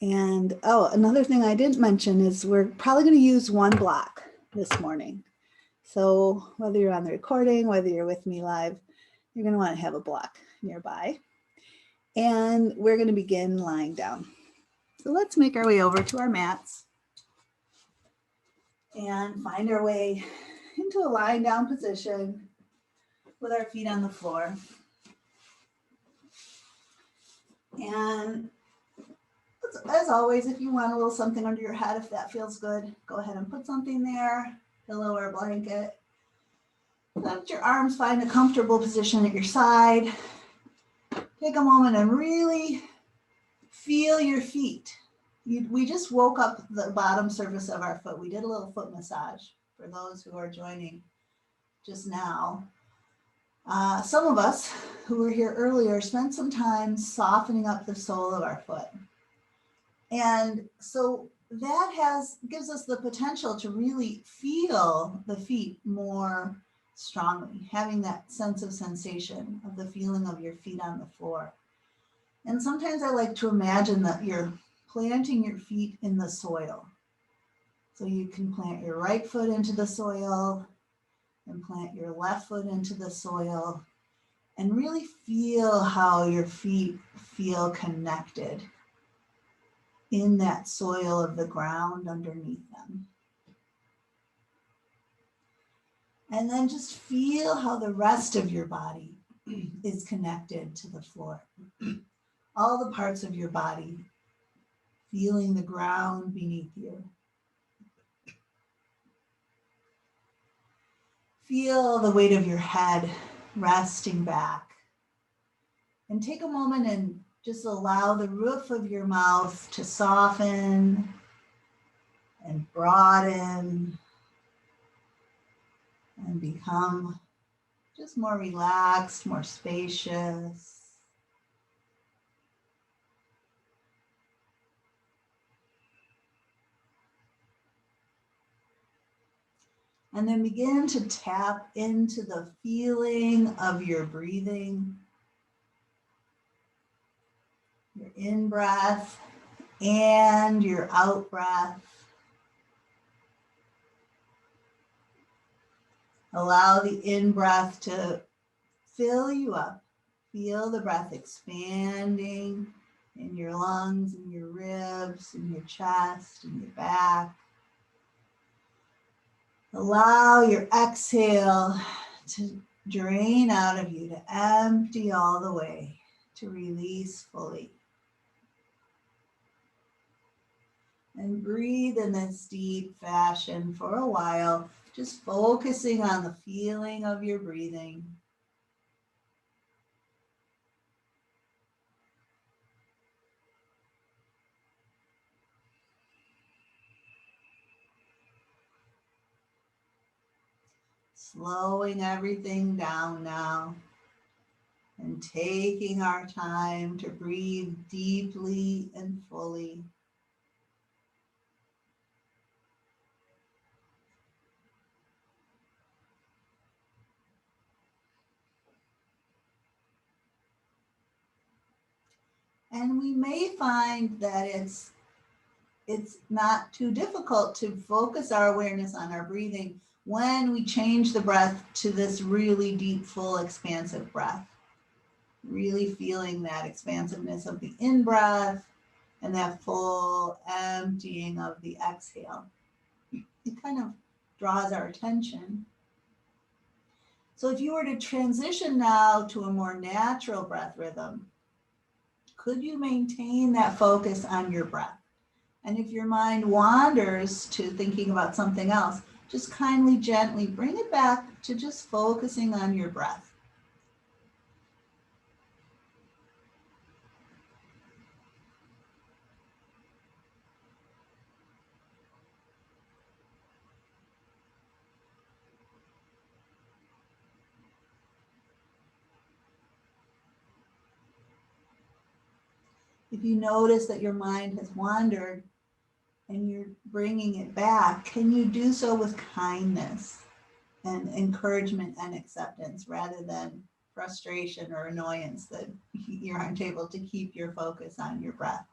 And oh, another thing I didn't mention is we're probably going to use one block this morning. So whether you're on the recording, whether you're with me live, you're going to want to have a block nearby. And we're going to begin lying down. So let's make our way over to our mats and find our way into a lying down position with our feet on the floor. And as always, if you want a little something under your head, if that feels good, go ahead and put something there, pillow or blanket. Let your arms find a comfortable position at your side. Take a moment and really feel your feet. We just woke up the bottom surface of our foot. We did a little foot massage for those who are joining just now. Some of us who were here earlier spent some time softening up the sole of our foot. And so that gives us the potential to really feel the feet more strongly, having that sense of sensation of the feeling of your feet on the floor. And sometimes I like to imagine that you're planting your feet in the soil. So you can plant your right foot into the soil and plant your left foot into the soil and really feel how your feet feel connected in that soil of the ground underneath them. And then just feel how the rest of your body is connected to the floor. All the parts of your body feeling the ground beneath you. Feel the weight of your head resting back. And take a moment and just allow the roof of your mouth to soften and broaden and become just more relaxed, more spacious. And then begin to tap into the feeling of your breathing, your in-breath and your out-breath. Allow the in-breath to fill you up. Feel the breath expanding in your lungs, in your ribs, in your chest, in your back. Allow your exhale to drain out of you, to empty all the way, to release fully. And breathe in this deep fashion for a while, just focusing on the feeling of your breathing. Slowing everything down now and taking our time to breathe deeply and fully. And we may find that it's not too difficult to focus our awareness on our breathing when we change the breath to this really deep, full, expansive breath. Really feeling that expansiveness of the in-breath and that full emptying of the exhale. It kind of draws our attention. So if you were to transition now to a more natural breath rhythm, could you maintain that focus on your breath? And if your mind wanders to thinking about something else, just kindly, gently bring it back to just focusing on your breath. If you notice that your mind has wandered and you're bringing it back, can you do so with kindness and encouragement and acceptance rather than frustration or annoyance that you aren't able to keep your focus on your breath?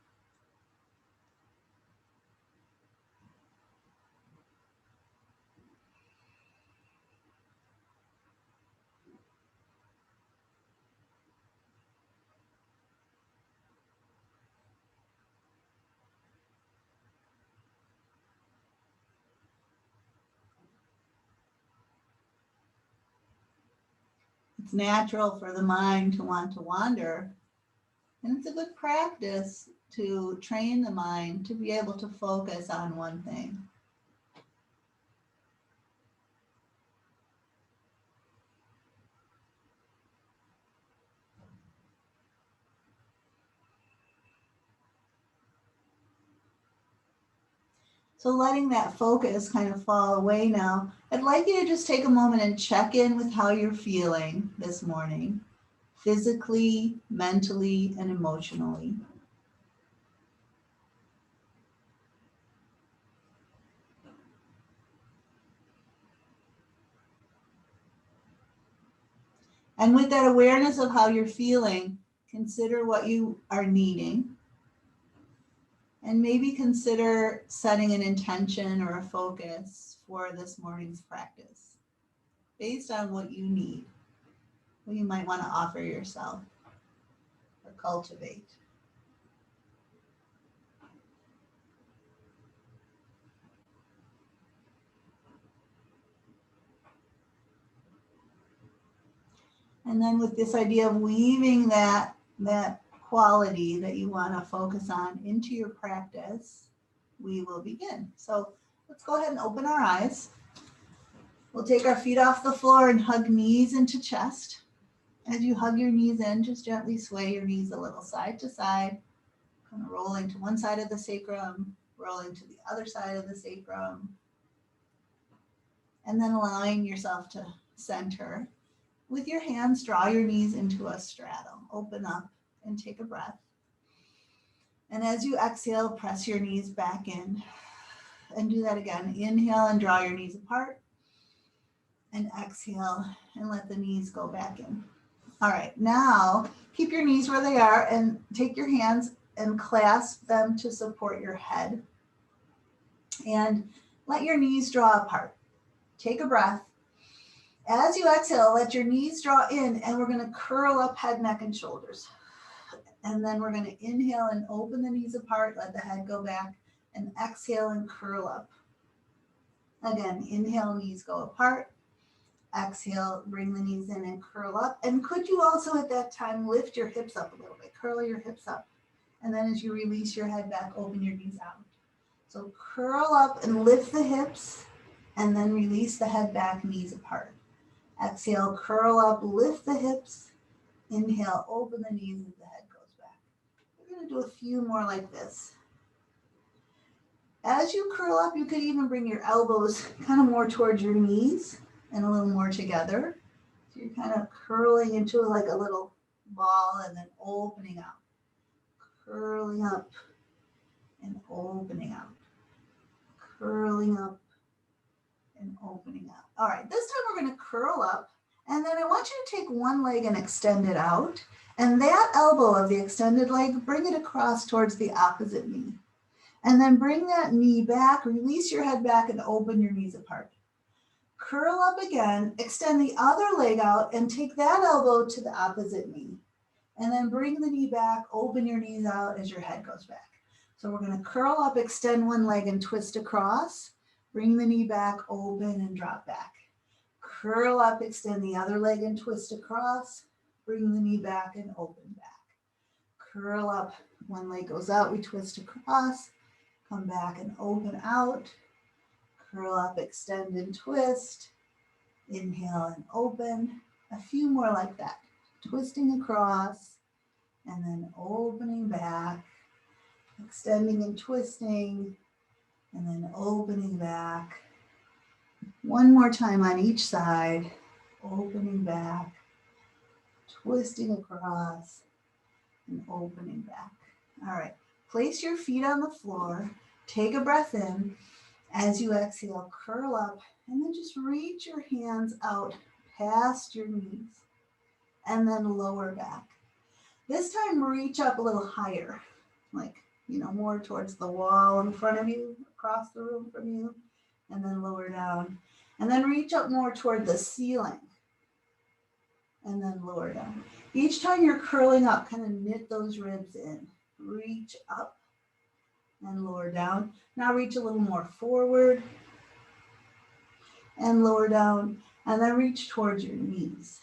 It's natural for the mind to want to wander. And it's a good practice to train the mind to be able to focus on one thing. So letting that focus kind of fall away now, I'd like you to just take a moment and check in with how you're feeling this morning, physically, mentally, and emotionally. And with that awareness of how you're feeling, consider what you are needing. And maybe consider setting an intention or a focus for this morning's practice based on what you need, what you might want to offer yourself or cultivate. And then with this idea of weaving that quality that you want to focus on into your practice, we will begin. So let's go ahead and open our eyes. We'll take our feet off the floor and hug knees into chest. As you hug your knees in, just gently sway your knees a little side to side, kind of rolling to one side of the sacrum, rolling to the other side of the sacrum, and then allowing yourself to center. With your hands, draw your knees into a straddle. Open up and take a breath. And as you exhale, press your knees back in. And do that again. Inhale and draw your knees apart. And exhale and let the knees go back in. All right, now keep your knees where they are and take your hands and clasp them to support your head. And let your knees draw apart. Take a breath. As you exhale, let your knees draw in, and we're going to curl up head, neck, and shoulders. And then we're going to inhale and open the knees apart, let the head go back, and exhale and curl up. Again, inhale, knees go apart. Exhale, bring the knees in and curl up. And could you also at that time lift your hips up a little bit, curl your hips up. And then as you release your head back, open your knees out. So curl up and lift the hips, and then release the head back, knees apart. Exhale, curl up, lift the hips. Inhale, open the knees as the head goes back. We're going to do a few more like this. As you curl up, you could even bring your elbows kind of more towards your knees and a little more together. So you're kind of curling into like a little ball and then opening out. Curling up and opening out. Curling up and opening out. All right, this time we're going to curl up, and then I want you to take one leg and extend it out, and that elbow of the extended leg, bring it across towards the opposite knee. And then bring that knee back, release your head back, and open your knees apart. Curl up again, extend the other leg out, and take that elbow to the opposite knee. And then bring the knee back, open your knees out as your head goes back. So we're going to curl up, extend one leg, and twist across. Bring the knee back, open, and drop back. Curl up, extend the other leg, and twist across. Bring the knee back and open back. Curl up, one leg goes out, we twist across. Come back and open out. Curl up, extend, and twist. Inhale and open. A few more like that. Twisting across, and then opening back. Extending and twisting, and then opening back. One more time on each side, opening back, twisting across, and opening back. All right, place your feet on the floor, take a breath in. As you exhale, curl up, and then just reach your hands out past your knees, and then lower back. This time, reach up a little higher, like more towards the wall in front of you, across the room from you, and then lower down. And then reach up more toward the ceiling, and then lower down. Each time you're curling up, kind of knit those ribs in. Reach up and lower down. Now reach a little more forward and lower down, and then reach towards your knees.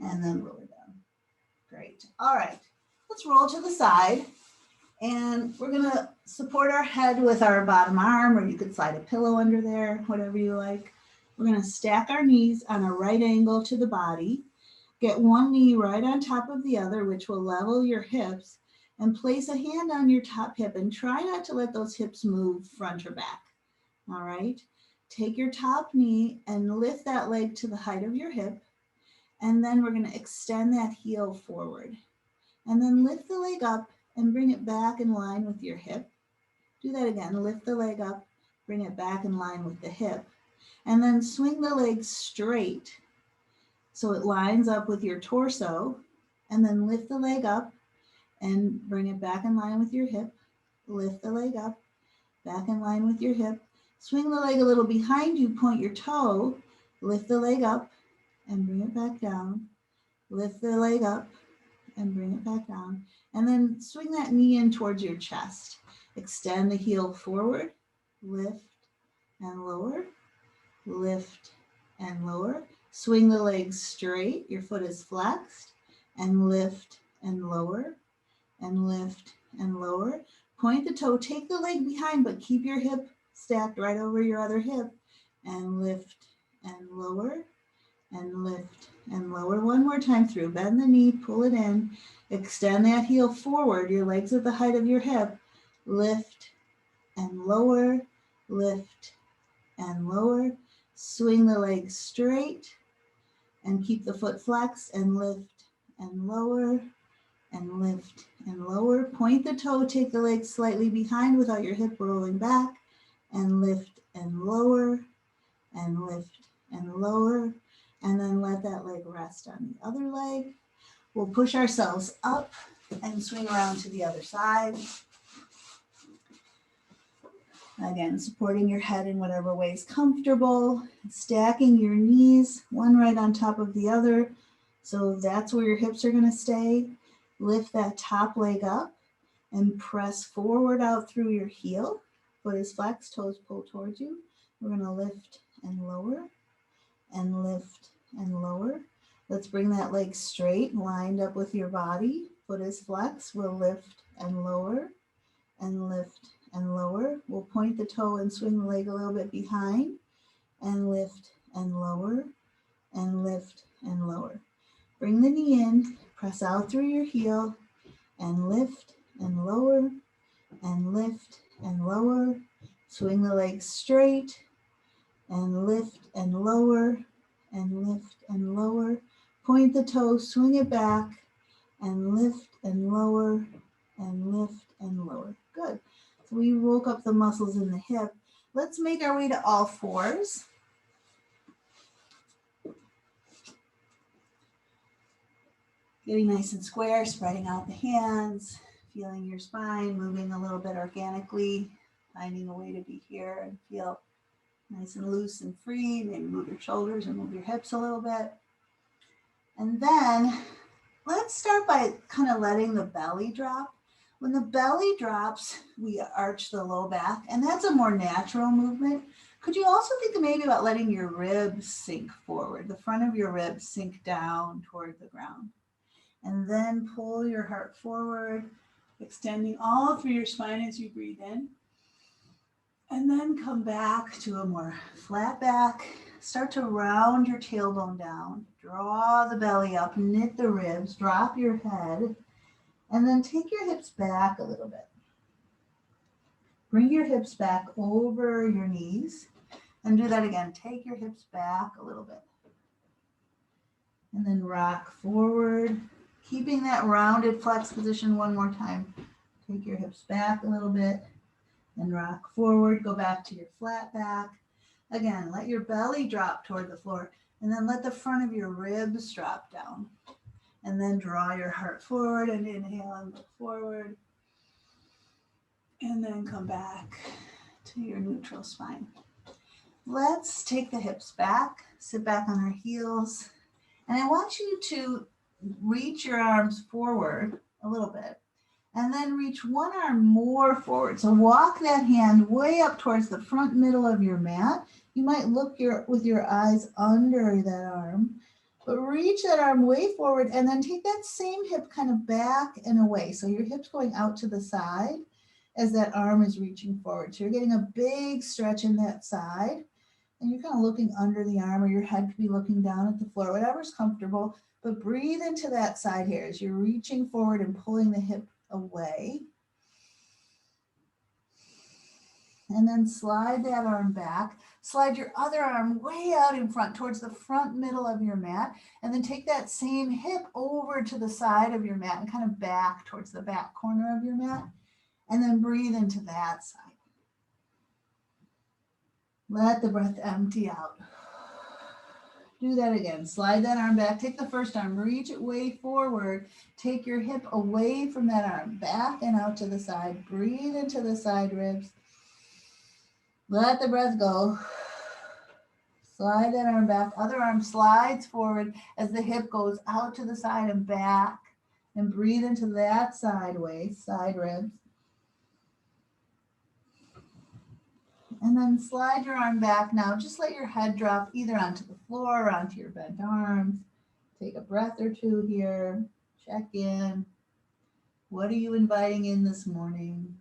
and then roll it down. Great. All right, let's roll to the side. And we're gonna support our head with our bottom arm, or you could slide a pillow under there, whatever you like. We're gonna stack our knees on a right angle to the body. Get one knee right on top of the other, which will level your hips, and place a hand on your top hip and try not to let those hips move front or back. All right. Take your top knee and lift that leg to the height of your hip. And then we're going to extend that heel forward. And then lift the leg up and bring it back in line with your hip. Do that again. Lift the leg up, bring it back in line with the hip. And then swing the leg straight so it lines up with your torso. And then lift the leg up and bring it back in line with your hip. Lift the leg up, back in line with your hip. Swing the leg a little behind you, point your toe, lift the leg up and bring it back down. Lift the leg up and bring it back down. And then swing that knee in towards your chest. Extend the heel forward, lift and lower, lift and lower. Swing the leg straight, your foot is flexed, and lift and lower, and lift and lower. Point the toe, take the leg behind, but keep your hip stacked right over your other hip, and lift and lower, and lift and lower. One more time through. Bend the knee, pull it in, extend that heel forward, your legs at the height of your hip, lift and lower, lift and lower. Swing the leg straight and keep the foot flexed, and lift and lower, and lift and lower. Point the toe, take the leg slightly behind without your hip rolling back, and lift and lower, and lift and lower. And then let that leg rest on the other leg. We'll push ourselves up and swing around to the other side. Again, supporting your head in whatever way is comfortable, stacking your knees, one right on top of the other. So that's where your hips are gonna stay. Lift that top leg up and press forward out through your heel. Foot is flexed, toes pull towards you. We're gonna lift and lower, and lift and lower. Let's bring that leg straight, lined up with your body. Foot is flexed, we'll lift and lower, and lift and lower. We'll point the toe and swing the leg a little bit behind, and lift and lower, and lift and lower. Bring the knee in, press out through your heel, and lift and lower, and lift and lower. Swing the legs straight, and lift and lower, and lift and lower. Point the toe, swing it back, and lift and lower, and lift and lower. Good. So we woke up the muscles in the hip. Let's make our way to all fours. Getting nice and square, spreading out the hands, feeling your spine, moving a little bit organically, finding a way to be here and feel nice and loose and free. Maybe move your shoulders and move your hips a little bit. And then let's start by kind of letting the belly drop. When the belly drops, we arch the low back, and that's a more natural movement. Could you also think maybe about letting your ribs sink forward, the front of your ribs sink down toward the ground? And then pull your heart forward, extending all through your spine as you breathe in. And then come back to a more flat back. Start to round your tailbone down. Draw the belly up, knit the ribs, drop your head, and then take your hips back a little bit. Bring your hips back over your knees, and do that again. Take your hips back a little bit. And then rock forward, keeping that rounded flex position one more time. Take your hips back a little bit and rock forward. Go back to your flat back. Again, let your belly drop toward the floor, and then let the front of your ribs drop down. And then draw your heart forward and inhale and look forward. And then come back to your neutral spine. Let's take the hips back, sit back on our heels. And I want you to reach your arms forward a little bit, and then reach one arm more forward. So walk that hand way up towards the front middle of your mat. You might look with your eyes under that arm, But reach that arm way forward and then take that same hip kind of back and away. So your hip's going out to the side as that arm is reaching forward. So you're getting a big stretch in that side and you're kind of looking under the arm, or your head could be looking down at the floor, whatever's comfortable. But breathe into that side here as you're reaching forward and pulling the hip away. And then slide that arm back. Slide your other arm way out in front towards the front middle of your mat. And then take that same hip over to the side of your mat and kind of back towards the back corner of your mat. And then breathe into that side. Let the breath empty out. Do that again. Slide that arm back. Take the first arm, reach it way forward. Take your hip away from that arm, back and out to the side. Breathe into the side ribs. Let the breath go. Slide that arm back. Other arm slides forward as the hip goes out to the side and back. And breathe into that side waist, side ribs. And then slide your arm back now. Just let your head drop either onto the floor or onto your bent arms. Take a breath or two here. Check in. What are you inviting in this morning?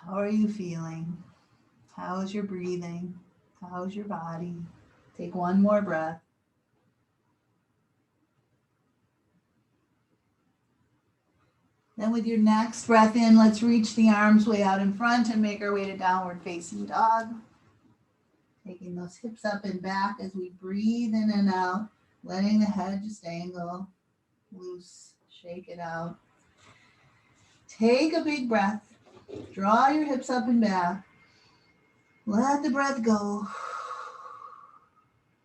How are you feeling? How's your breathing? How's your body? Take one more breath. Then with your next breath in, let's reach the arms way out in front and make our way to downward facing dog. Taking those hips up and back as we breathe in and out, letting the head just angle, loose, shake it out. Take a big breath. Draw your hips up and back. Let the breath go.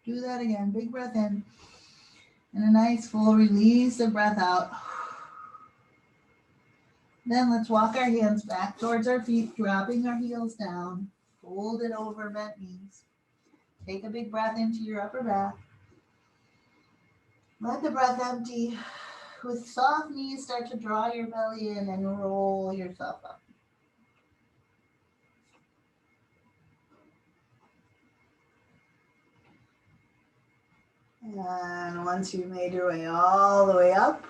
Do that again. Big breath in. And a nice full release of breath out. Then let's walk our hands back towards our feet, dropping our heels down. Fold it over bent knees. Take a big breath into your upper back. Let the breath empty. With soft knees, start to draw your belly in and roll yourself up. And once you've made your way all the way up,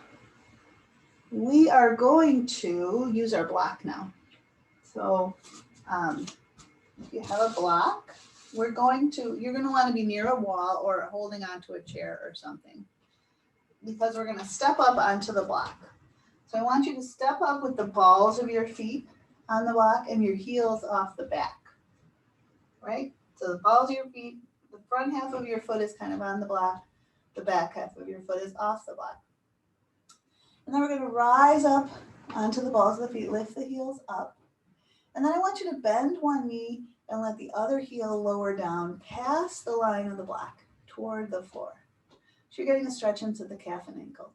we are going to use our block now. So if you have a block, you're going to want to be near a wall or holding onto a chair or something, because we're going to step up onto the block. So I want you to step up with the balls of your feet on the block and your heels off the back, right? So the balls of your feet, the front half of your foot is kind of on the block, the back half of your foot is off the block. And then we're going to rise up onto the balls of the feet, lift the heels up. And then I want you to bend one knee and let the other heel lower down past the line of the block toward the floor. So you're getting a stretch into the calf and ankle.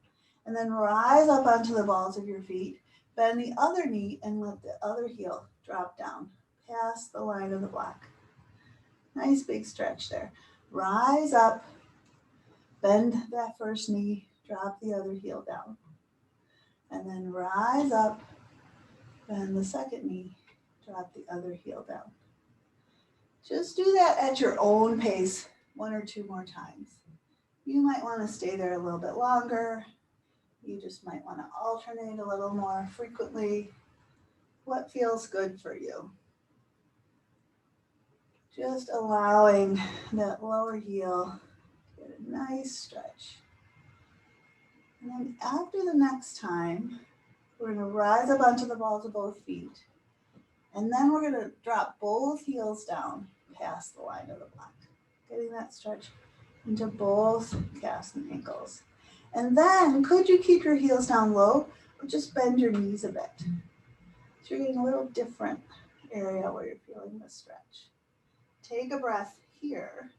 And then rise up onto the balls of your feet, bend the other knee and let the other heel drop down past the line of the block. Nice big stretch there. Rise up, bend that first knee, drop the other heel down. And then rise up, bend the second knee, drop the other heel down. Just do that at your own pace, one or two more times. You might want to stay there a little bit longer. You just might want to alternate a little more frequently. What feels good for you? Just allowing that lower heel to get a nice stretch. And then after the next time, we're going to rise up onto the balls of both feet. And then we're going to drop both heels down past the line of the block, getting that stretch into both calves and ankles. And then could you keep your heels down low, but just bend your knees a bit. So you're getting a little different area where you're feeling the stretch. Take a breath here.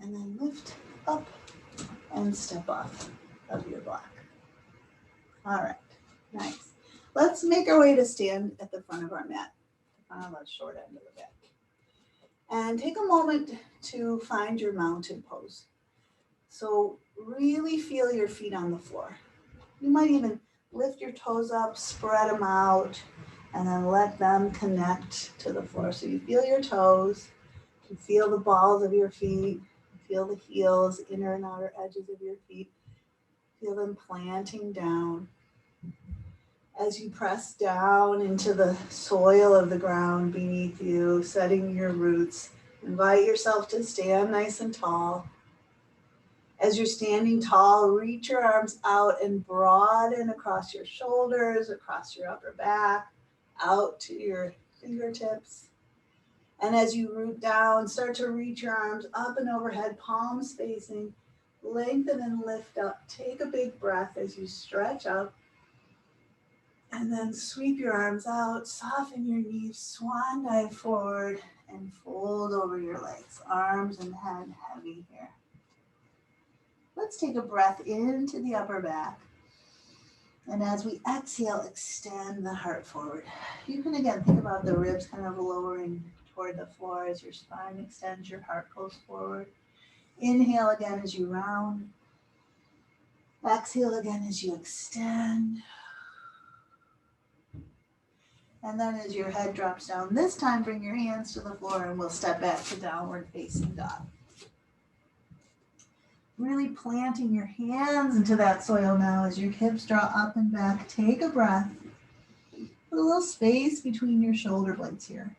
And then lift up and step off of your block. All right, nice. Let's make our way to stand at the front of our mat, on the short end of the bed. And take a moment to find your mountain pose. So really feel your feet on the floor. You might even lift your toes up, spread them out, and then let them connect to the floor. So you feel your toes, you feel the balls of your feet, you feel the heels, inner and outer edges of your feet, feel them planting down. As you press down into the soil of the ground beneath you, setting your roots, invite yourself to stand nice and tall. As you're standing tall, reach your arms out and broaden across your shoulders, across your upper back, out to your fingertips. And as you root down, start to reach your arms up and overhead, palms facing, lengthen and lift up. Take a big breath as you stretch up. And then sweep your arms out, soften your knees, swan dive forward, and fold over your legs. Arms and head heavy here. Let's take a breath into the upper back. And as we exhale, extend the heart forward. You can again think about the ribs kind of lowering toward the floor as your spine extends, your heart goes forward. Inhale again as you round. Exhale again as you extend. And then as your head drops down, this time bring your hands to the floor and we'll step back to downward facing dog. Really planting your hands into that soil now as your hips draw up and back. Take a breath. Put a little space between your shoulder blades here.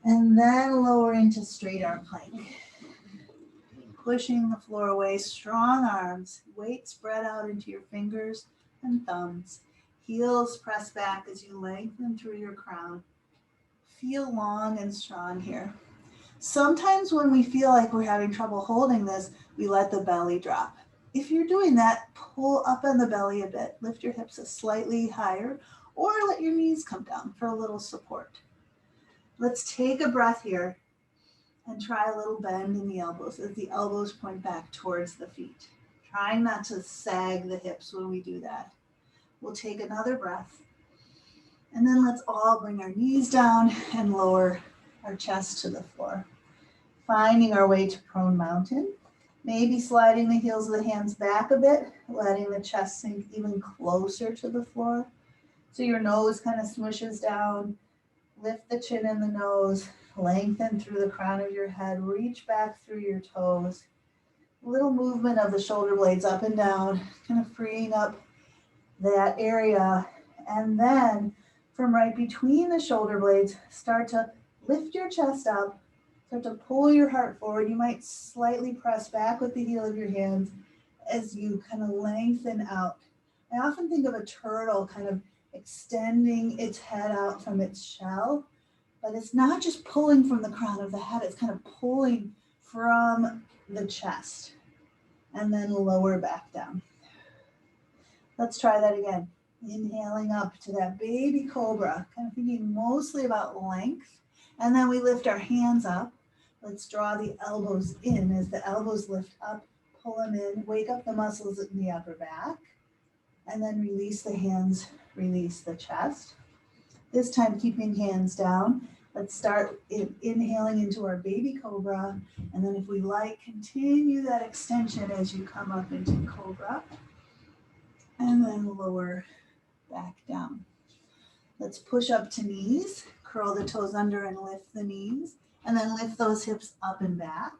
And then lower into straight arm plank. Pushing the floor away, strong arms, weight spread out into your fingers and thumbs. Heels press back as you lengthen through your crown. Feel long and strong here. Sometimes when we feel like we're having trouble holding this, we let the belly drop. If you're doing that, pull up on the belly a bit. Lift your hips slightly higher or let your knees come down for a little support. Let's take a breath here and try a little bend in the elbows as the elbows point back towards the feet. Trying not to sag the hips when we do that. We'll take another breath. And then let's all bring our knees down and lower our chest to the floor. Finding our way to prone mountain. Maybe sliding the heels of the hands back a bit, letting the chest sink even closer to the floor. So your nose kind of smushes down. Lift the chin and the nose. Lengthen through the crown of your head. Reach back through your toes. A little movement of the shoulder blades up and down, kind of freeing up that area. And then from right between the shoulder blades, start to lift your chest up. Start to pull your heart forward. You might slightly press back with the heel of your hands as you kind of lengthen out. I often think of a turtle kind of extending its head out from its shell, but it's not just pulling from the crown of the head, it's kind of pulling from the chest and then lower back down. Let's try that again. Inhaling up to that baby cobra, kind of thinking mostly about length. And then we lift our hands up. Let's draw the elbows in. As the elbows lift up, pull them in, wake up the muscles in the upper back. And then release the hands, release the chest. This time keeping hands down. Let's start inhaling into our baby cobra. And then if we like, continue that extension as you come up into cobra. And then lower back down. Let's push up to knees. Curl the toes under and lift the knees. And then lift those hips up and back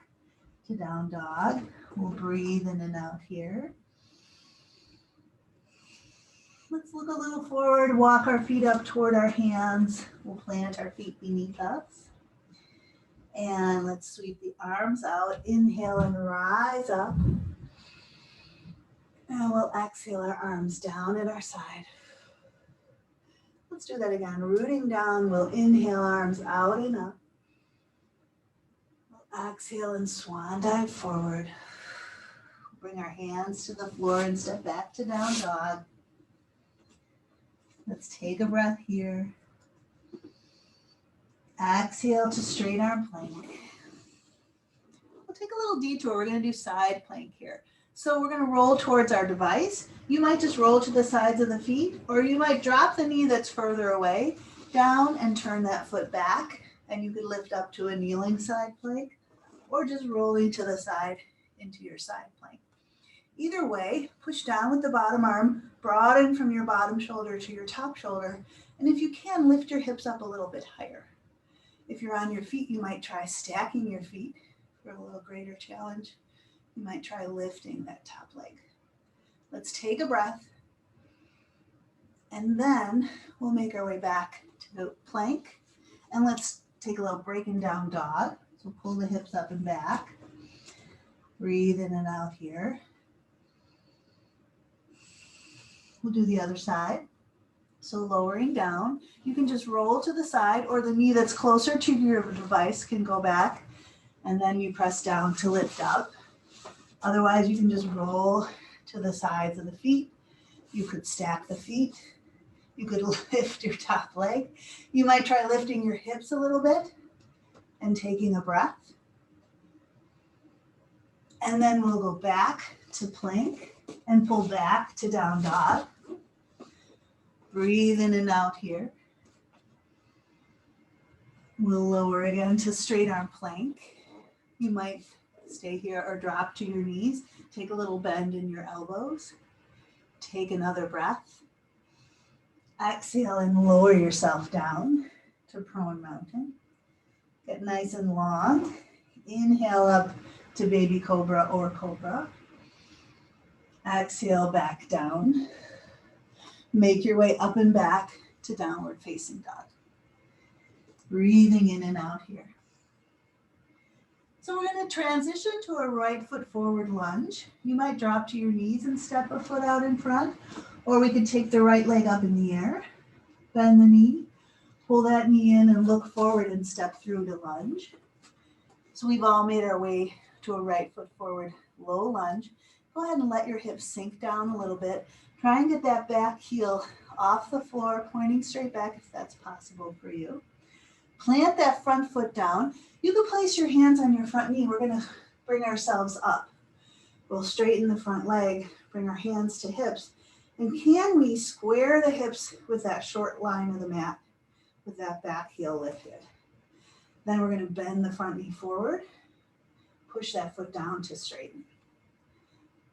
to down dog. We'll breathe in and out here. Let's look a little forward, walk our feet up toward our hands. We'll plant our feet beneath us. And let's sweep the arms out. Inhale and rise up. And we'll exhale our arms down at our side. Let's do that again. Rooting down, we'll inhale arms out and up. We'll exhale and swan dive forward. Bring our hands to the floor and step back to down dog. Let's take a breath here. Exhale to straight arm plank. We'll take a little detour. We're going to do side plank here. So we're going to roll towards our device. You might just roll to the sides of the feet, or you might drop the knee that's further away down and turn that foot back, and you could lift up to a kneeling side plank, or just rolling to the side into your side plank. Either way, push down with the bottom arm, broaden from your bottom shoulder to your top shoulder, And if you can, lift your hips up a little bit higher. If you're on your feet, you might try stacking your feet for a little greater challenge. You might try lifting that top leg. Let's take a breath. And then we'll make our way back to plank. And let's take a little breaking down dog. So pull the hips up and back. Breathe in and out here. We'll do the other side. So lowering down, you can just roll to the side, or the knee that's closer to your device can go back, and then you press down to lift up. Otherwise, you can just roll to the sides of the feet. You could stack the feet. You could lift your top leg. You might try lifting your hips a little bit and taking a breath. And then we'll go back to plank and pull back to down dog. Breathe in and out here. We'll lower again to straight arm plank. You might stay here or drop to your knees. Take a little bend in your elbows. Take another breath. Exhale and lower yourself down to prone mountain. Get nice and long. Inhale up to baby cobra or cobra. Exhale back down. Make your way up and back to downward facing dog. Breathing in and out here. So we're going to transition to a right foot forward lunge. You might drop to your knees and step a foot out in front, or we could take the right leg up in the air, bend the knee, pull that knee in and look forward and step through to lunge. So we've all made our way to a right foot forward low lunge. Go ahead and let your hips sink down a little bit. Try and get that back heel off the floor, pointing straight back if that's possible for you. Plant that front foot down. You can place your hands on your front knee. We're going to bring ourselves up. We'll straighten the front leg, bring our hands to hips. And can we square the hips with that short line of the mat, with that back heel lifted? Then we're going to bend the front knee forward. Push that foot down to straighten.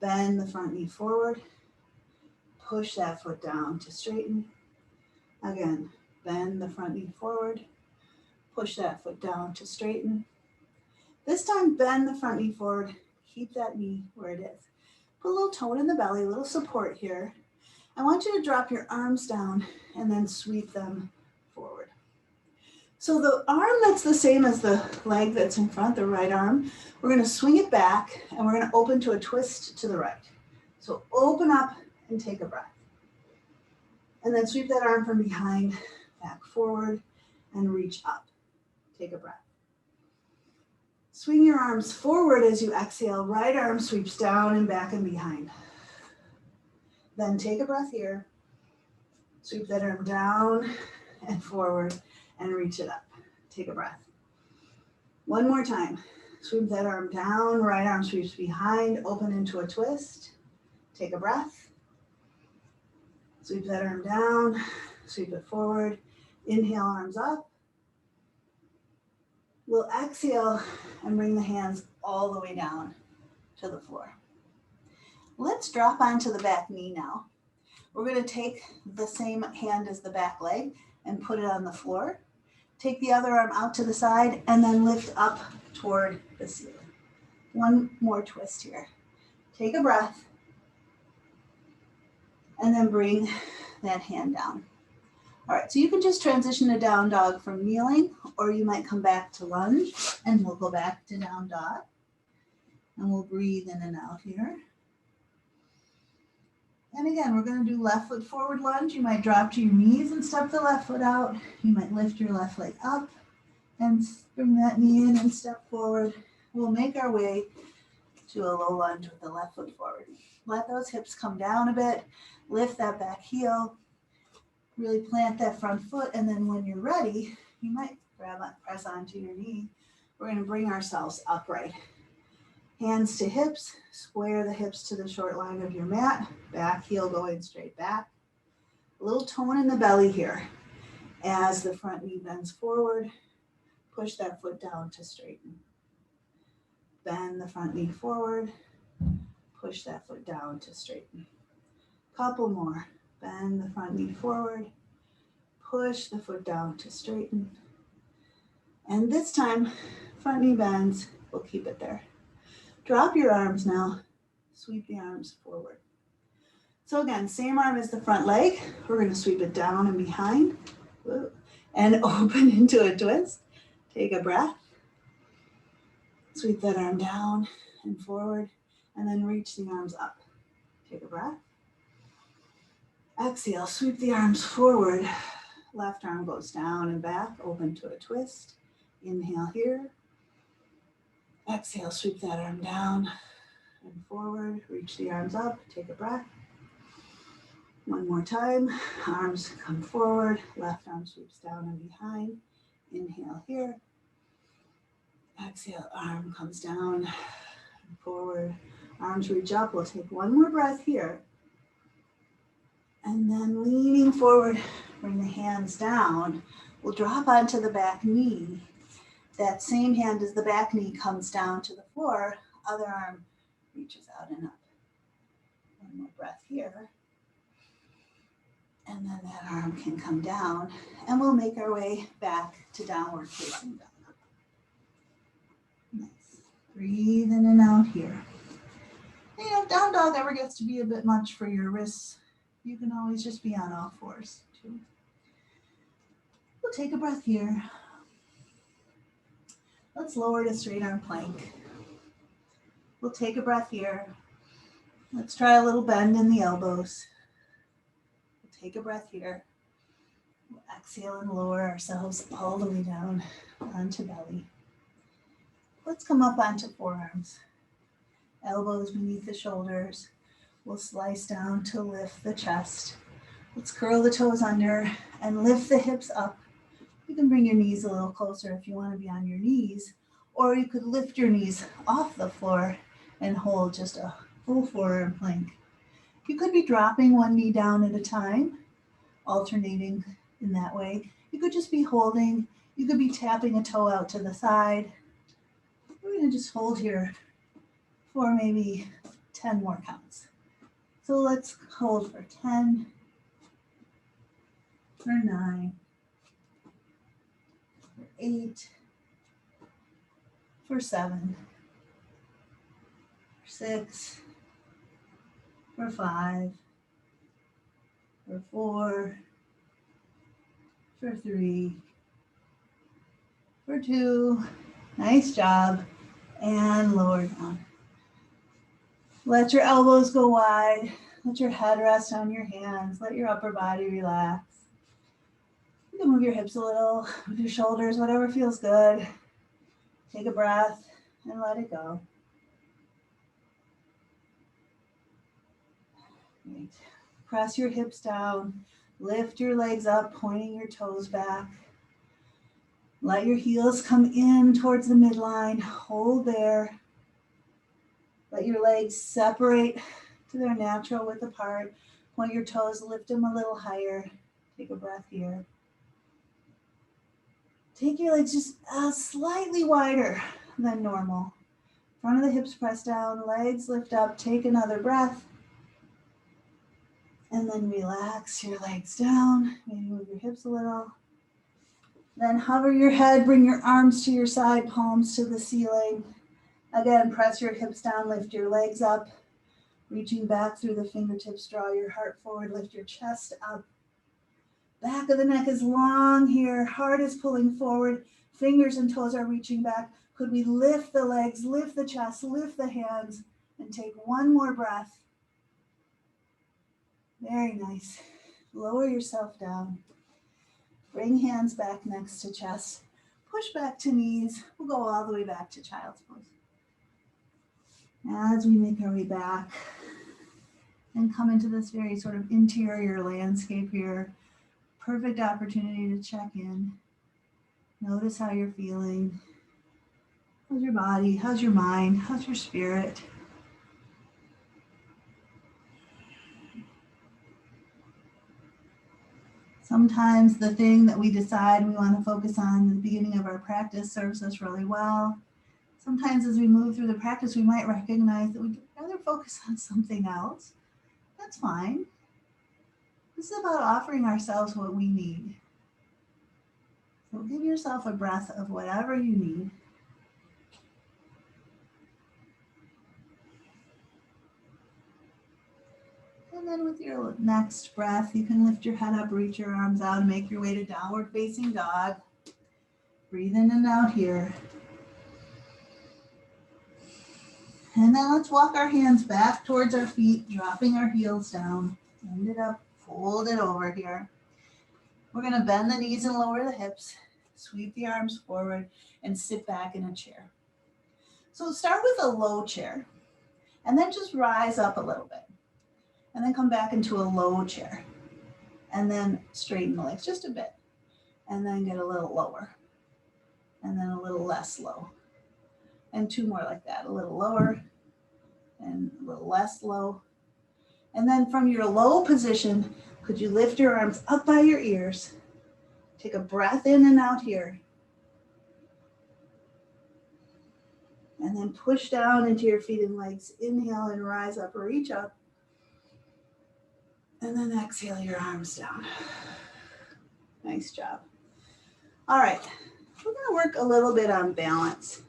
Bend the front knee forward. Push that foot down to straighten. Again, bend the front knee forward. Push that foot down to straighten. This time, bend the front knee forward. Keep that knee where it is. Put a little tone in the belly, a little support here. I want you to drop your arms down and then sweep them forward. So the arm that's the same as the leg that's in front, the right arm, we're going to swing it back and we're going to open to a twist to the right. So open up and take a breath. And then sweep that arm from behind, back forward, and reach up. Take a breath. Swing your arms forward as you exhale. Right arm sweeps down and back and behind. Then take a breath here. Sweep that arm down and forward and reach it up. Take a breath. One more time. Sweep that arm down. Right arm sweeps behind. Open into a twist. Take a breath. Sweep that arm down, sweep it forward, inhale, arms up. We'll exhale and bring the hands all the way down to the floor. Let's drop onto the back knee now. We're going to take the same hand as the back leg and put it on the floor. Take the other arm out to the side and then lift up toward the ceiling. One more twist here. Take a breath. And then bring that hand down. All right, so you can just transition to down dog from kneeling, or you might come back to lunge, and we'll go back to down dog. And we'll breathe in and out here. And again, we're going to do left foot forward lunge. You might drop to your knees and step the left foot out. You might lift your left leg up and bring that knee in and step forward. We'll make our way to a low lunge with the left foot forward. Let those hips come down a bit. Lift that back heel, really plant that front foot, and then when you're ready, you might press onto your knee. We're going to bring ourselves upright. Hands to hips, square the hips to the short line of your mat, back heel going straight back. A little tone in the belly here. As the front knee bends forward, push that foot down to straighten. Bend the front knee forward, push that foot down to straighten. Couple more. Bend the front knee forward, push the foot down to straighten. And this time, front knee bends, we'll keep it there. Drop your arms now, sweep the arms forward. So again, same arm as the front leg. We're gonna sweep it down and behind and open into a twist. Take a breath. Sweep that arm down and forward, and then reach the arms up. Take a breath. Exhale, sweep the arms forward. Left arm goes down and back, open to a twist. Inhale here. Exhale, sweep that arm down and forward. Reach the arms up, take a breath. One more time, arms come forward, left arm sweeps down and behind. Inhale here. Exhale, arm comes down and forward. Arms reach up, we'll take one more breath here. And then leaning forward, bring the hands down. We'll drop onto the back knee. That same hand as the back knee comes down to the floor, other arm reaches out and up. One more breath here. And then that arm can come down, and we'll make our way back to downward facing dog. Nice. Breathe in and out here. And if down dog ever gets to be a bit much for your wrists, you can always just be on all fours too. We'll take a breath here. Let's lower to straight arm plank. We'll take a breath here. Let's try a little bend in the elbows. Take a breath here. We'll exhale and lower ourselves all the way down onto belly. Let's come up onto forearms. Elbows beneath the shoulders. We'll slice down to lift the chest. Let's curl the toes under and lift the hips up. You can bring your knees a little closer if you want to be on your knees, or you could lift your knees off the floor and hold just a full forearm plank. You could be dropping one knee down at a time, alternating in that way. You could just be holding. You could be tapping a toe out to the side. We're going to just hold here for maybe 10 more counts. So let's hold for 10, for 9, for 8, for 7, for 6, for 5, for 4, for 3, for 2, nice job, and lower down. Let your elbows go wide, let your head rest on your hands, let your upper body relax. You can move your hips a little, move your shoulders, whatever feels good. Take a breath and let it go. Great. Press your hips down, lift your legs up, pointing your toes back. Let your heels come in towards the midline, hold there. Let your legs separate to their natural width apart. Point your toes, lift them a little higher. Take a breath here. Take your legs just slightly wider than normal. Front of the hips press down, legs lift up, take another breath. And then relax your legs down. Maybe move your hips a little. Then hover your head, bring your arms to your side, palms to the ceiling. Again, press your hips down, lift your legs up. Reaching back through the fingertips, draw your heart forward, lift your chest up. Back of the neck is long here, heart is pulling forward, fingers and toes are reaching back. Could we lift the legs, lift the chest, lift the hands, and take one more breath? Very nice. Lower yourself down. Bring hands back next to chest. Push back to knees. We'll go all the way back to child's pose. As we make our way back and come into this very sort of interior landscape here, perfect opportunity to check in. Notice how you're feeling. How's your body? How's your mind? How's your spirit? Sometimes the thing that we decide we want to focus on at the beginning of our practice serves us really well. Sometimes as we move through the practice, we might recognize that we'd rather focus on something else. That's fine. This is about offering ourselves what we need. So give yourself a breath of whatever you need. And then with your next breath, you can lift your head up, reach your arms out, and make your way to downward facing dog. Breathe in and out here. And then let's walk our hands back towards our feet, dropping our heels down. Bend it up, fold it over here. We're going to bend the knees and lower the hips, sweep the arms forward, and sit back in a chair. So start with a low chair, and then just rise up a little bit. And then come back into a low chair. And then straighten the legs just a bit. And then get a little lower. And then a little less low. And two more like that, a little lower and a little less low. And then from your low position, could you lift your arms up by your ears? Take a breath in and out here. And then push down into your feet and legs. Inhale and rise up, reach up. And then exhale your arms down. Nice job. All right, we're going to work a little bit on balance.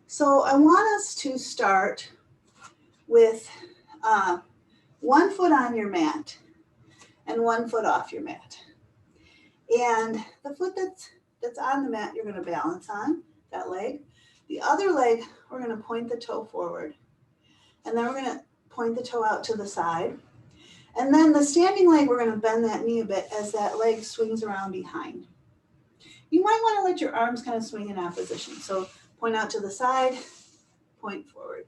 So I want us to start with 1 foot on your mat and 1 foot off your mat. And the foot that's on the mat, you're going to balance on, that leg. The other leg, we're going to point the toe forward. And then we're going to point the toe out to the side. And then the standing leg, we're going to bend that knee a bit as that leg swings around behind. You might want to let your arms kind of swing in opposition. So point out to the side, point forward.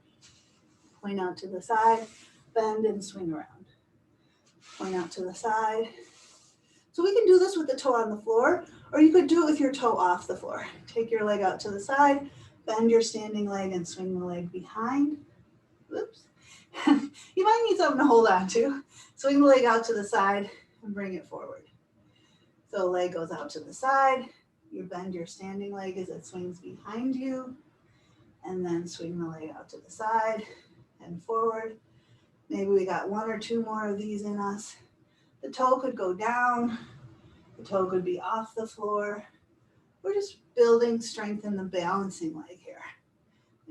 Point out to the side, bend and swing around. Point out to the side. So we can do this with the toe on the floor, or you could do it with your toe off the floor. Take your leg out to the side, bend your standing leg and swing the leg behind. Oops. You might need something to hold on to. Swing the leg out to the side and bring it forward. So leg goes out to the side. You bend your standing leg as it swings behind you. And then swing the leg out to the side and forward. Maybe we got 1 or 2 more of these in us. The toe could go down. The toe could be off the floor. We're just building strength in the balancing leg here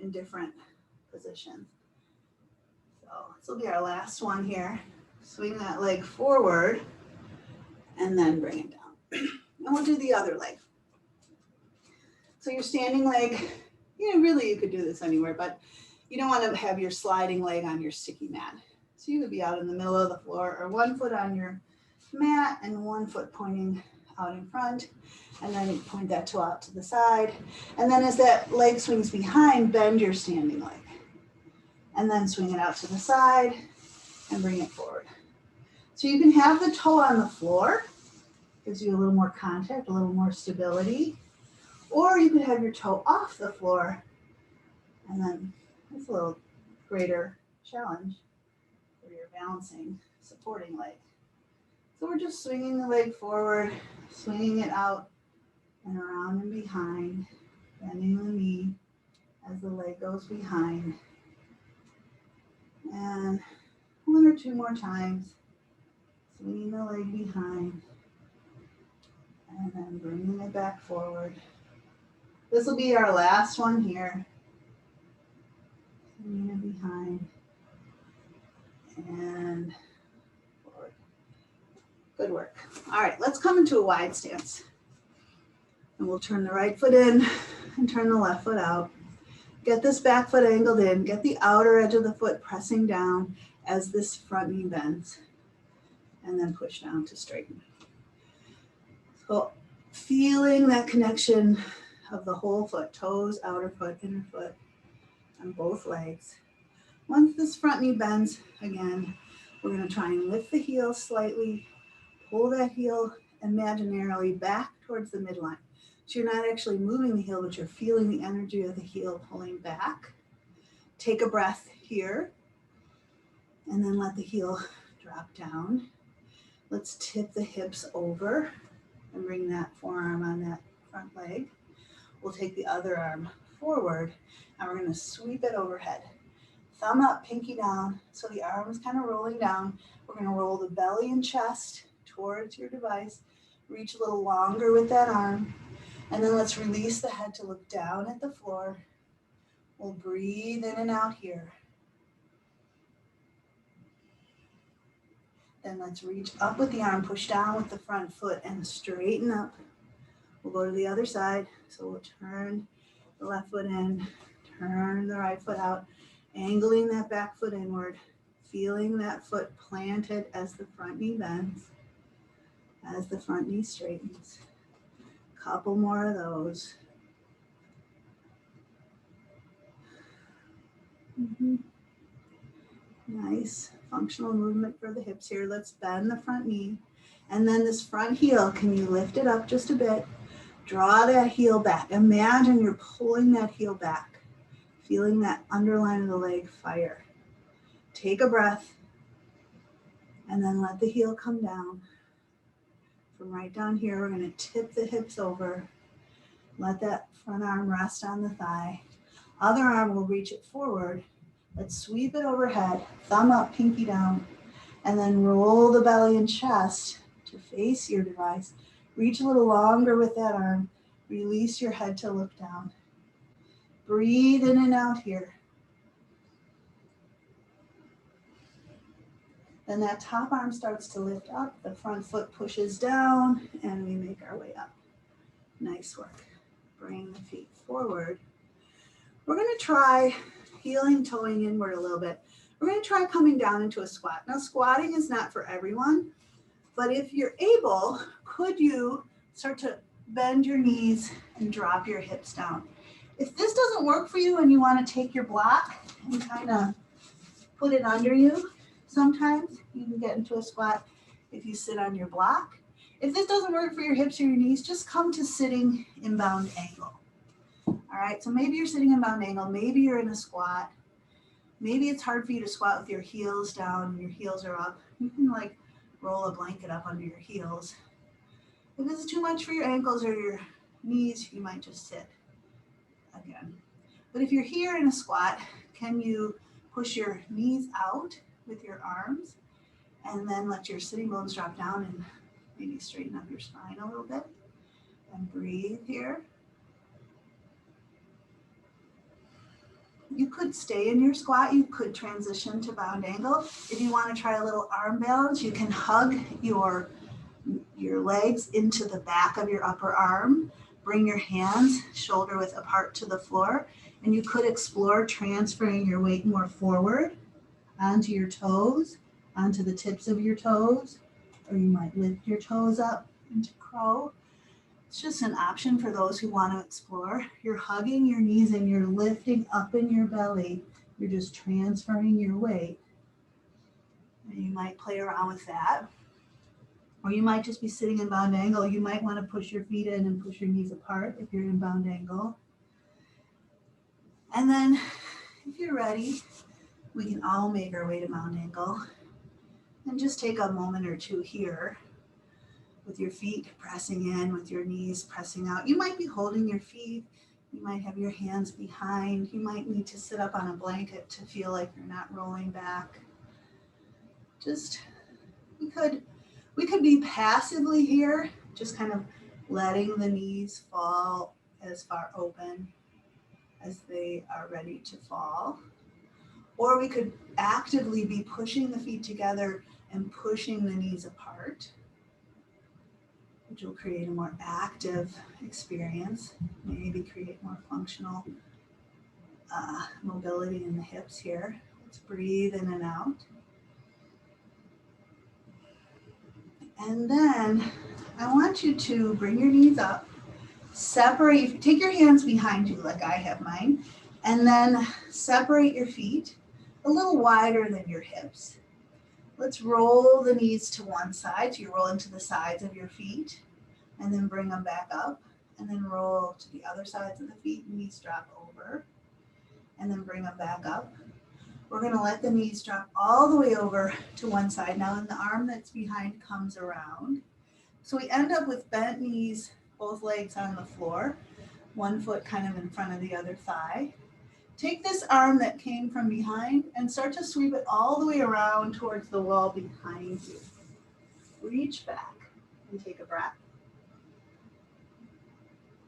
in different positions. So this will be our last one here. Swing that leg forward and then bring it down. And we'll do the other leg. So your standing leg, really you could do this anywhere, but you don't want to have your sliding leg on your sticky mat. So you could be out in the middle of the floor or 1 foot on your mat and 1 foot pointing out in front. And then point that toe out to the side. And then as that leg swings behind, bend your standing leg. And then swing it out to the side and bring it forward. So you can have the toe on the floor, gives you a little more contact, a little more stability. Or you could have your toe off the floor, and then it's a little greater challenge for your balancing, supporting leg. So we're just swinging the leg forward, swinging it out and around and behind, bending the knee as the leg goes behind. And 1 or 2 more times, swinging the leg behind, and then bringing it back forward. This will be our last one here. Swinging it behind and forward. Good work. All right, let's come into a wide stance. And we'll turn the right foot in and turn the left foot out. Get this back foot angled in. Get the outer edge of the foot pressing down as this front knee bends. And then push down to straighten. So feeling that connection of the whole foot, toes, outer foot, inner foot, on both legs. Once this front knee bends, again, we're going to try and lift the heel slightly, pull that heel imaginarily back towards the midline. So you're not actually moving the heel, but you're feeling the energy of the heel pulling back. Take a breath here, and then let the heel drop down. Let's tip the hips over and bring that forearm on that front leg. We'll take the other arm forward, and we're going to sweep it overhead. Thumb up, pinky down, so the arm is kind of rolling down. We're going to roll the belly and chest towards your device. Reach a little longer with that arm. And then let's release the head to look down at the floor. We'll breathe in and out here. Then let's reach up with the arm, push down with the front foot and straighten up. We'll go to the other side. So we'll turn the left foot in, turn the right foot out, angling that back foot inward, feeling that foot planted as the front knee bends, as the front knee straightens. Couple more of those. Nice functional movement for the hips here. Let's bend the front knee. And then this front heel, can you lift it up just a bit? Draw that heel back. Imagine you're pulling that heel back, feeling that underline of the leg fire. Take a breath, and then let the heel come down. From right down here, we're going to tip the hips over. Let that front arm rest on the thigh. Other arm will reach it forward. Let's sweep it overhead, thumb up, pinky down, and then roll the belly and chest to face your device. Reach a little longer with that arm. Release your head to look down. Breathe in and out here. Then that top arm starts to lift up, the front foot pushes down, and we make our way up. Nice work. Bring the feet forward. We're going to try heeling, toeing inward a little bit. We're going to try coming down into a squat. Now, squatting is not for everyone, but if you're able, could you start to bend your knees and drop your hips down? If this doesn't work for you and you want to take your block and kind of put it under you, sometimes you can get into a squat if you sit on your block. If this doesn't work for your hips or your knees, just come to sitting in bound angle. All right, so maybe you're sitting in bound angle, maybe you're in a squat. Maybe it's hard for you to squat with your heels down and your heels are up. You can like roll a blanket up under your heels. If this is too much for your ankles or your knees, you might just sit again. But if you're here in a squat, can you push your knees out with your arms and then let your sitting bones drop down and maybe straighten up your spine a little bit and breathe here. You could stay in your squat. You could transition to bound angle. If you want to try a little arm balance, you can hug your legs into the back of your upper arm. Bring your hands shoulder width apart to the floor. And you could explore transferring your weight more forward onto your toes, onto the tips of your toes, or you might lift your toes up into crow. It's just an option for those who want to explore. You're hugging your knees and you're lifting up in your belly. You're just transferring your weight. And you might play around with that. Or you might just be sitting in bound angle. You might want to push your feet in and push your knees apart if you're in bound angle. And then if you're ready, we can all make our way to bound angle. And just take a moment or two here with your feet pressing in, with your knees pressing out. You might be holding your feet. You might have your hands behind. You might need to sit up on a blanket to feel like you're not rolling back. Just, we could be passively here, just kind of letting the knees fall as far open as they are ready to fall. Or we could actively be pushing the feet together and pushing the knees apart, which will create a more active experience, maybe create more functional mobility in the hips here. Let's breathe in and out. And then I want you to bring your knees up, separate, take your hands behind you like I have mine, and then separate your feet a little wider than your hips. Let's roll the knees to one side. So you roll into the sides of your feet and then bring them back up and then roll to the other sides of the feet. Knees drop over and then bring them back up. We're going to let the knees drop all the way over to one side now, and the arm that's behind comes around. So we end up with bent knees, both legs on the floor, one foot kind of in front of the other thigh. Take this arm that came from behind and start to sweep it all the way around towards the wall behind you. Reach back and take a breath.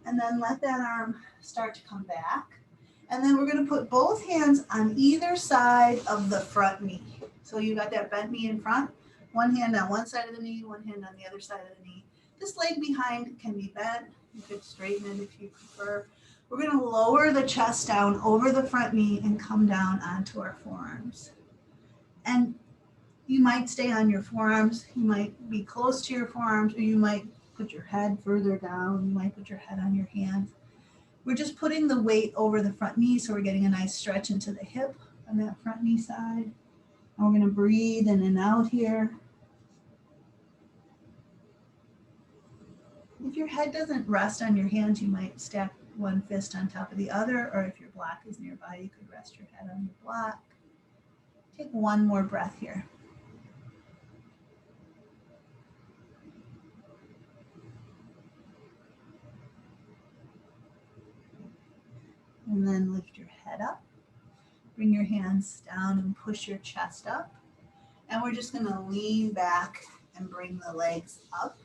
And then let that arm start to come back. And then we're going to put both hands on either side of the front knee. So you got that bent knee in front, one hand on one side of the knee, one hand on the other side of the knee. This leg behind can be bent. You could straighten it if you prefer. We're going to lower the chest down over the front knee and come down onto our forearms. And you might stay on your forearms. You might be close to your forearms, or you might put your head further down. You might put your head on your hands. We're just putting the weight over the front knee, so we're getting a nice stretch into the hip on that front knee side. And we're going to breathe in and out here. If your head doesn't rest on your hands, you might stack one fist on top of the other, or if your block is nearby, you could rest your head on your block. Take one more breath here. And then lift your head up. Bring your hands down and push your chest up. And we're just going to lean back and bring the legs up.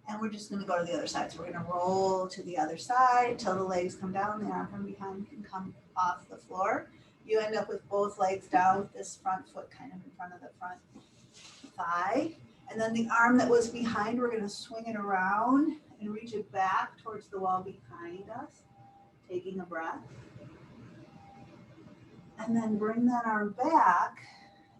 And we're just going to go to the other side. So we're going to roll to the other side till the legs come down. The arm from behind can come off the floor. You end up with both legs down with this front foot kind of in front of the front thigh. And then the arm that was behind, we're going to swing it around and reach it back towards the wall behind us. Taking a breath. And then bring that arm back.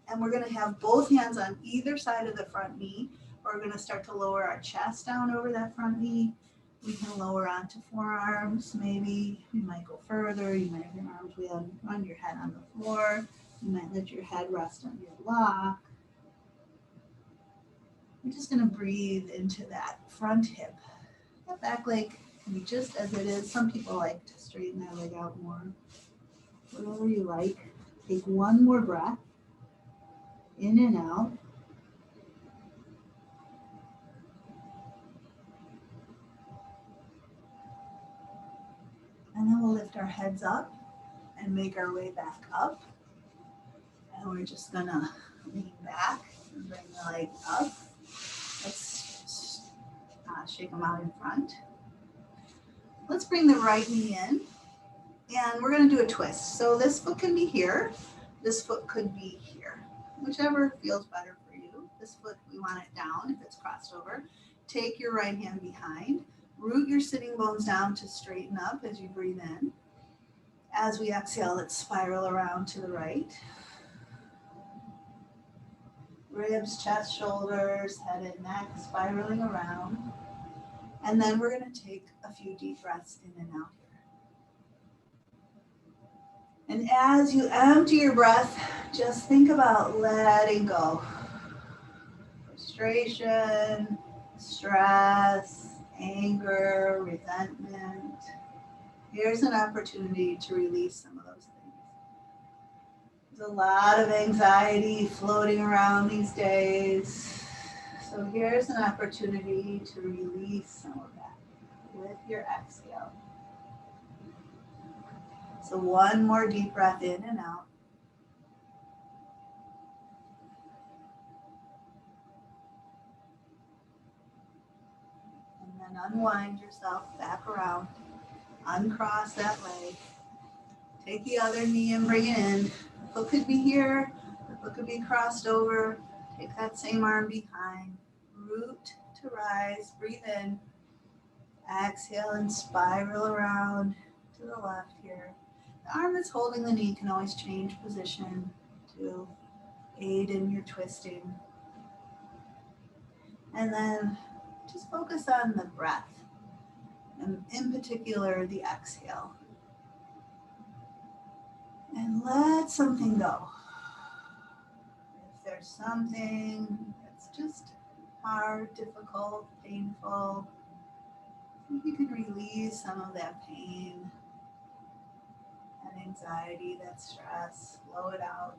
And we're going to have both hands on either side of the front knee. We're going to start to lower our chest down over that front knee. We can lower onto forearms. Maybe you might go further. You might have your arms on your head on the floor. You might let your head rest on your block. We're just going to breathe into that front hip. That back leg can be just as it is. Some people like to straighten their leg out more. Whatever you like. Take one more breath. In and out. And then we'll lift our heads up and make our way back up. And we're just gonna lean back and bring the leg up. Let's shake them out in front. Let's bring the right knee in. And we're gonna do a twist. So this foot can be here. This foot could be here. Whichever feels better for you. This foot, we want it down if it's crossed over. Take your right hand behind. Root your sitting bones down to straighten up as you breathe in. As we exhale, let's spiral around to the right. Ribs, chest, shoulders, head and neck spiraling around. And then we're going to take a few deep breaths in and out here. And as you empty your breath, just think about letting go. Frustration, stress, anger, resentment. Here's an opportunity to release some of those things. There's a lot of anxiety floating around these days. So here's an opportunity to release some of that with your exhale. So one more deep breath in and out. And then unwind yourself back around. Uncross that leg. Take the other knee and bring it in. The foot could be here. The foot could be crossed over. Take that same arm behind. Root to rise. Breathe in. Exhale and spiral around to the left here. The arm that's holding the knee can always change position to aid in your twisting. And then just focus on the breath, and in particular, the exhale. And let something go. If there's something that's just hard, difficult, painful, you can release some of that pain, that anxiety, that stress, blow it out.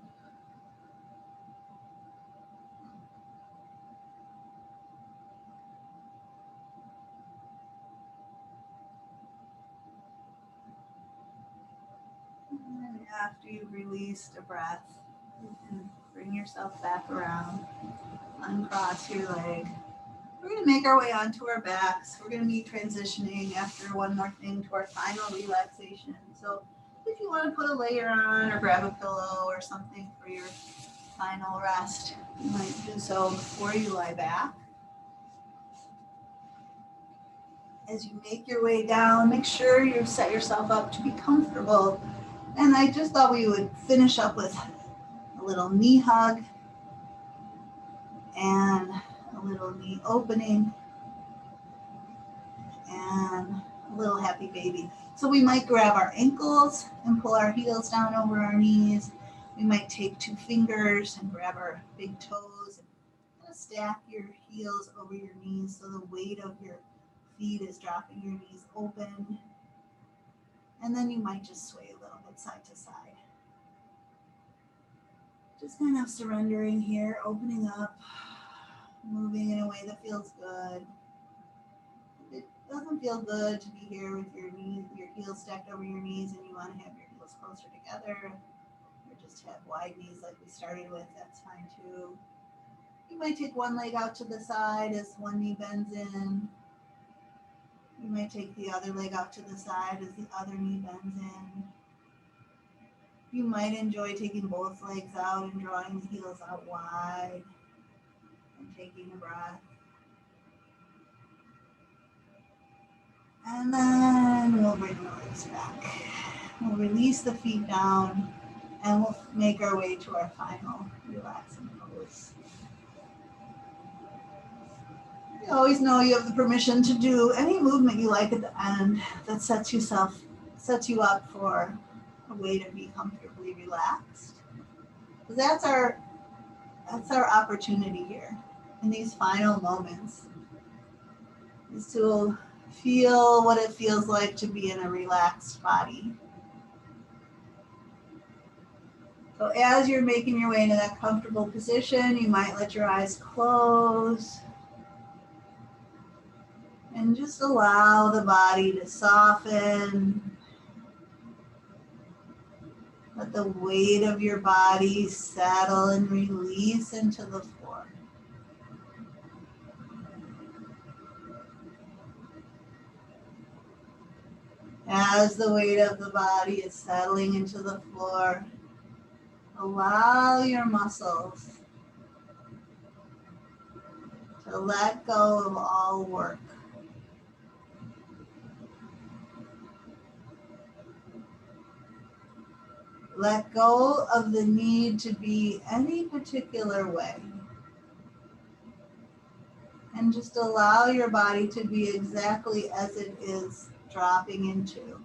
And after you've released a breath, you can bring yourself back around, uncross your leg, We're going to make our way onto our backs. We're going to be transitioning after one more thing to our final relaxation. So if you want to put a layer on or grab a pillow or something for your final rest, you might do so before you lie back. As you make your way down, make sure you set yourself up to be comfortable. And I just thought we would finish up with a little knee hug and a little knee opening and a little happy baby. So we might grab our ankles and pull our heels down over our knees. We might take 2 fingers and grab our big toes and kind of stack your heels over your knees so the weight of your feet is dropping your knees open. And then you might just sway a little bit side to side. Just kind of surrendering here, opening up, moving in a way that feels good. It doesn't feel good to be here with your knees, your heels stacked over your knees, and you want to have your heels closer together, or just have wide knees like we started with, that's fine too. You might take one leg out to the side as one knee bends in. You might take the other leg out to the side as the other knee bends in. You might enjoy taking both legs out and drawing the heels out wide and taking a breath. And then we'll bring the legs back. We'll release the feet down and we'll make our way to our final relaxing pose. You always know you have the permission to do any movement you like at the end that sets you up for a way to be comfortably relaxed. Because that's our opportunity here in these final moments, is to feel what it feels like to be in a relaxed body. So as you're making your way into that comfortable position, you might let your eyes close and just allow the body to soften. Let the weight of your body settle and release into the floor. As the weight of the body is settling into the floor, allow your muscles to let go of all work. Let go of the need to be any particular way. And just allow your body to be exactly as it is dropping into.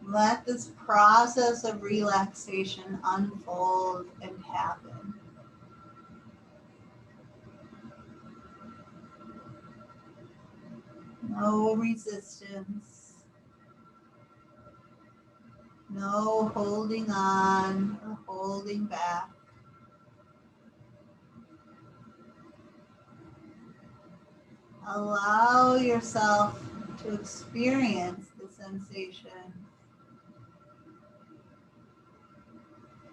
Let this process of relaxation unfold and happen. No resistance. No holding on or holding back. Allow yourself to experience the sensation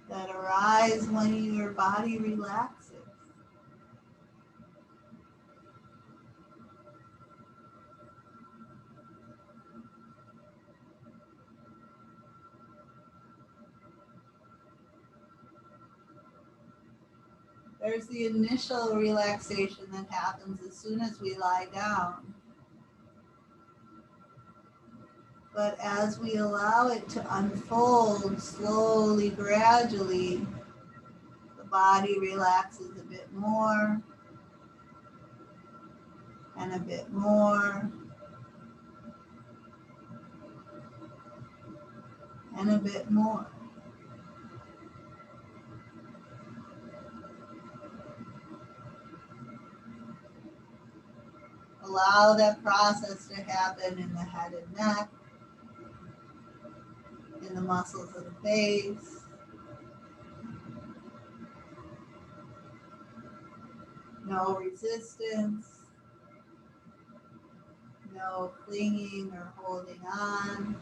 that arise when your body relaxes. There's the initial relaxation that happens as soon as we lie down. But as we allow it to unfold slowly, gradually, the body relaxes a bit more and a bit more and a bit more. Allow that process to happen in the head and neck, in the muscles of the face. No resistance, no clinging or holding on.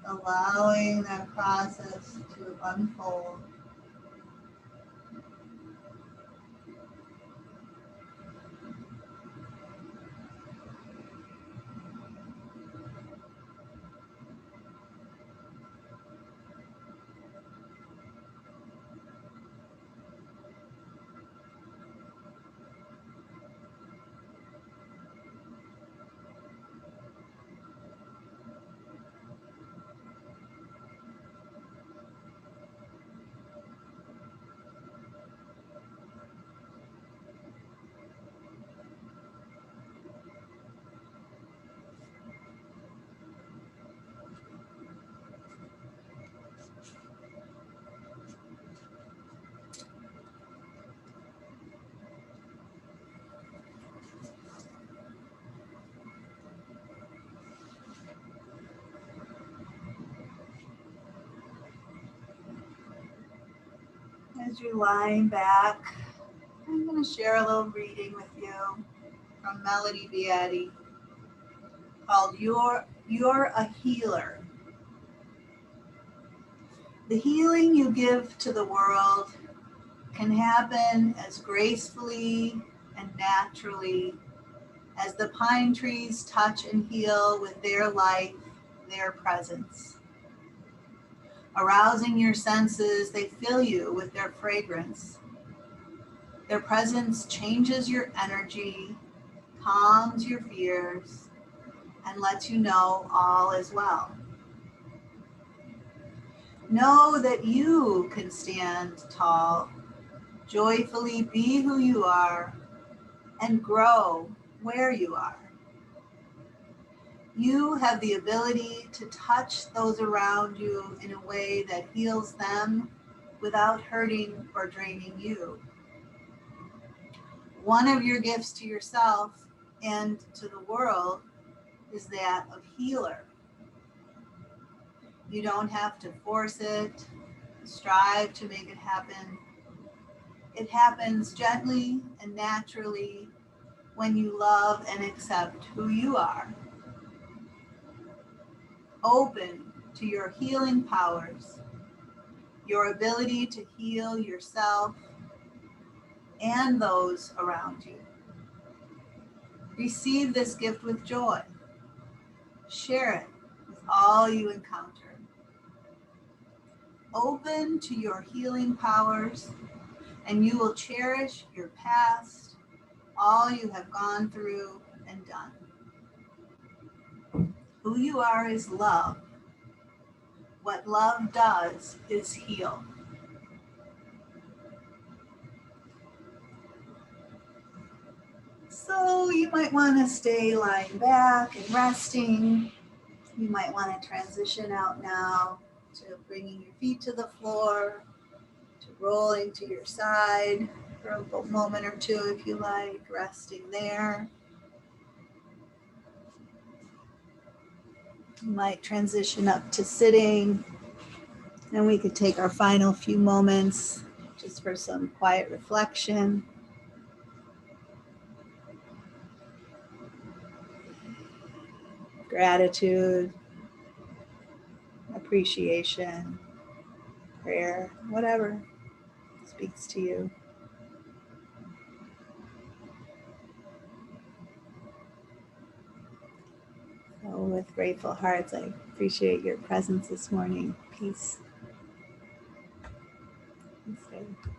allowing that process to unfold. As you're lying back, I'm going to share a little reading with you from Melody Beatty called You're a Healer. The healing you give to the world can happen as gracefully and naturally as the pine trees touch and heal with their life, their presence. Arousing your senses, they fill you with their fragrance. Their presence changes your energy, calms your fears, and lets you know all is well. Know that you can stand tall, joyfully be who you are, and grow where you are. You have the ability to touch those around you in a way that heals them without hurting or draining you. One of your gifts to yourself and to the world is that of healer. You don't have to force it, strive to make it happen. It happens gently and naturally when you love and accept who you are. Open to your healing powers, your ability to heal yourself and those around you. Receive this gift with joy. Share it with all you encounter. Open to your healing powers, and you will cherish your past, all you have gone through and done. Who you are is love. What love does is heal. So you might want to stay lying back and resting. You might want to transition out now to bringing your feet to the floor, to rolling to your side for a moment or two if you like, resting there. You might transition up to sitting, and we could take our final few moments just for some quiet reflection. Gratitude, appreciation, prayer, whatever speaks to you. So with grateful hearts, I appreciate your presence this morning. Peace. Stay.